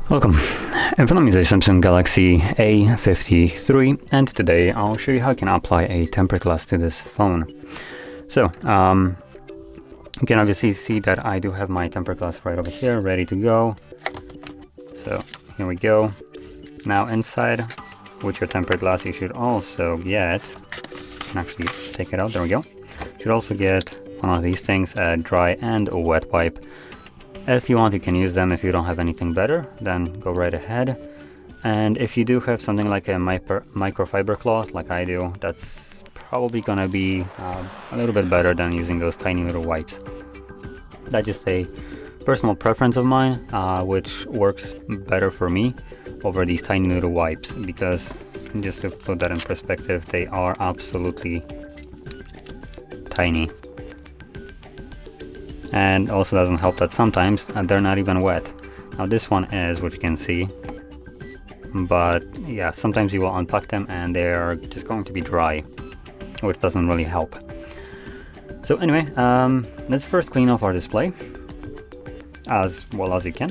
Welcome. In front of me is a Samsung Galaxy A53, and today I'll show you how you can apply a tempered glass to this phone. So, you can obviously see that I do have my tempered glass right over here, ready to go. So, here we go. Now inside, with your tempered glass, you should also get, you can actually take it out, there we go. You should also get one of these things, a dry and a wet wipe. If you want, you can use them. If you don't have anything better, then go right ahead. And if you do have something like a microfiber cloth, like I do, that's probably gonna be a little bit better than using those tiny little wipes. That's just a personal preference of mine, which works better for me over these tiny little wipes, because just to put that in perspective, they are absolutely tiny. And also doesn't help that sometimes they're not even wet. Now this one is, which you can see, but yeah, sometimes you will unpack them and they're just going to be dry, which doesn't really help. So anyway, let's first clean off our display as well as you can.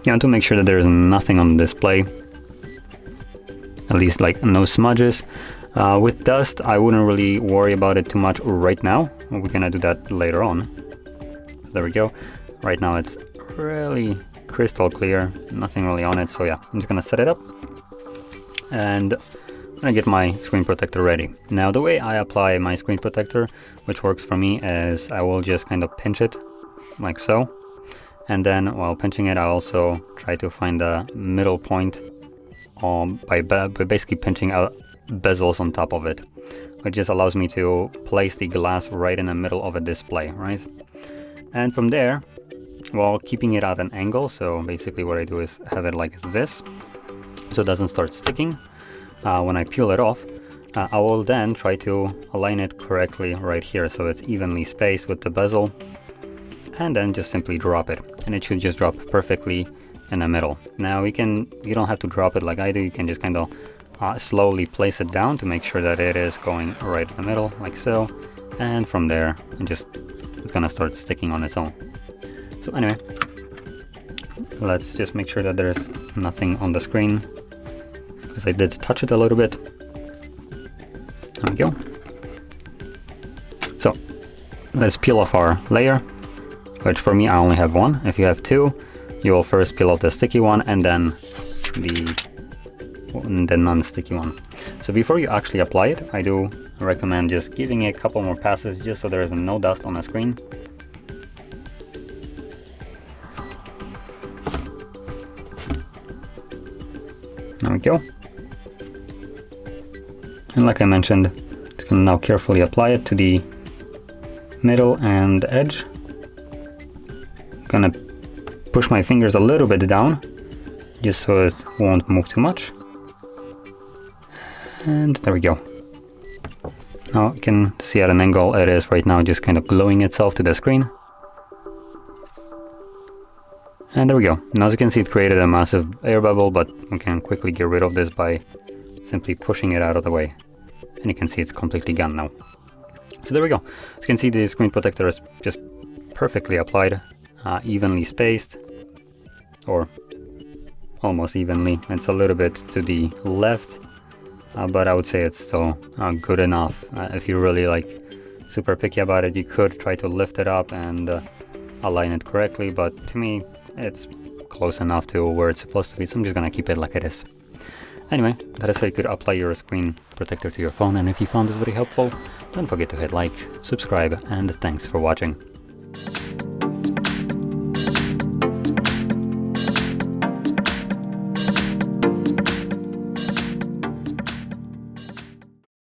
You want to make sure that there is nothing on the display, at least like no smudges. With dust, I wouldn't really worry about it too much right now. We're gonna do that later on. So there we go. Right now it's really crystal clear, nothing really on it. So yeah, I'm just gonna set it up and I'm gonna get my screen protector ready. Now the way I apply my screen protector, which works for me, is I will just kind of pinch it like so. And then while pinching it, I also try to find the middle point by basically pinching out bezels on top of it, which just allows me to place the glass right in the middle of a display, right? And from there, while keeping it at an angle, so basically what I do is have it like this, so it doesn't start sticking. When I peel it off, I will then try to align it correctly right here, so it's evenly spaced with the bezel, and then just simply drop it, and it should just drop perfectly in the middle. Now you don't have to drop it like I do, you can just kind of slowly place it down to make sure that it is going right in the middle, like so, and from there it's gonna start sticking on its own. So anyway, let's just make sure that there's nothing on the screen, because I did touch it a little bit. There we go. So let's peel off our layer, which for me I only have one. If you have two, you will first peel off the sticky one and then the non-sticky one. So before you actually apply it, I do recommend just giving it a couple more passes, just so there is no dust on the screen. There we go. And like I mentioned, just gonna now carefully apply it to the middle and edge. Gonna push my fingers a little bit down, just so it won't move too much. And there we go. Now you can see at an angle it is right now just kind of gluing itself to the screen. And there we go. Now as you can see, it created a massive air bubble, but we can quickly get rid of this by simply pushing it out of the way. And you can see it's completely gone now. So there we go. As you can see, the screen protector is just perfectly applied, evenly spaced, or almost evenly. It's a little bit to the left, but I would say it's still good enough. If you're really like super picky about it, you could try to lift it up and align it correctly, but to me it's close enough to where it's supposed to be, so I'm just gonna keep it like it is. Anyway, that is how you could apply your screen protector to your phone, and if you found this very helpful, don't forget to hit like, subscribe, and thanks for watching.